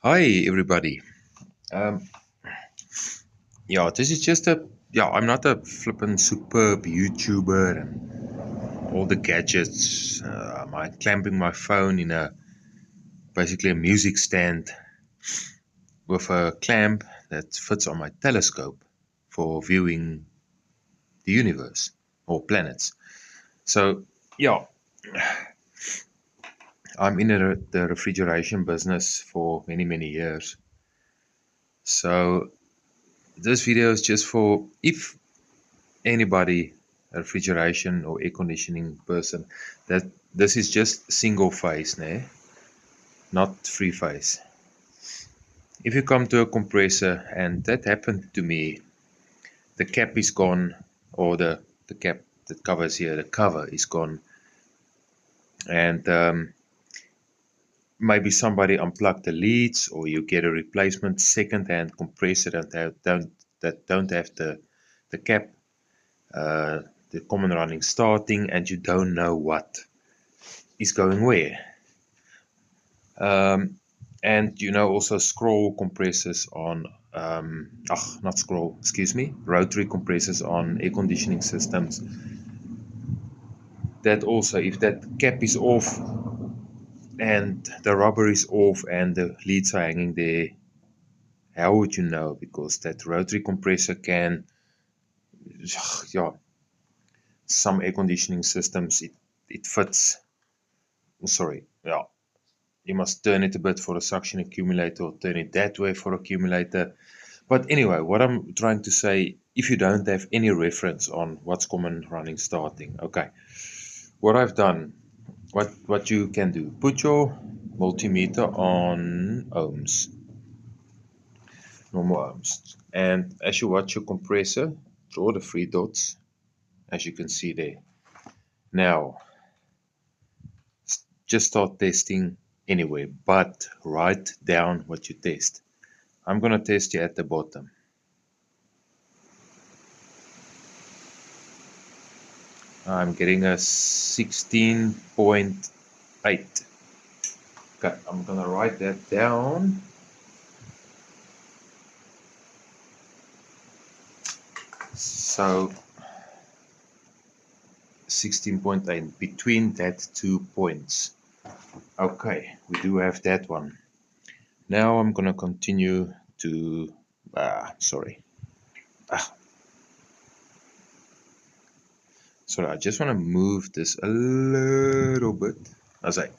Hi everybody. Um, yeah, this is just a I'm not a flippin' superb YouTuber and all the gadgets. I'm clamping my phone in a basically a music stand with a clamp that fits on my telescope for viewing the universe or planets. So yeah, I'm in the refrigeration business for many years. So this video is just for if anybody, a refrigeration or air conditioning person, that this is just single phase, né? Not three phase. If you come to a compressor, and that happened to me, the cap is gone, or the cap that covers here, the cover is gone, and maybe somebody unplugged the leads, or you get a replacement second-hand compressor that don't have the cap, the common running starting, and you don't know what is going where. And also scroll compressors on not scroll, excuse me, rotary compressors on air conditioning systems, that also, if that cap is off and the rubber is off and the leads are hanging there, how would you know? Because that rotary compressor can, yeah, some air conditioning systems, it fits. Sorry, yeah, you must turn it a bit for a suction accumulator, or turn it that way for accumulator. But anyway, what I'm trying to say, if you don't have any reference on what's common running starting, okay, what I've done, what you can do, put your multimeter on ohms, normal ohms, and as you watch your compressor, draw the three dots, as you can see there. Now, just start testing anywhere, but write down what you test. I'm gonna test you at the bottom. I'm getting a 16.8. Okay, I'm gonna write that down. So 16.8 between that 2 points. Okay, we do have that one. Now I'm gonna continue to sorry. Sorry, I just want to move this a little bit. As I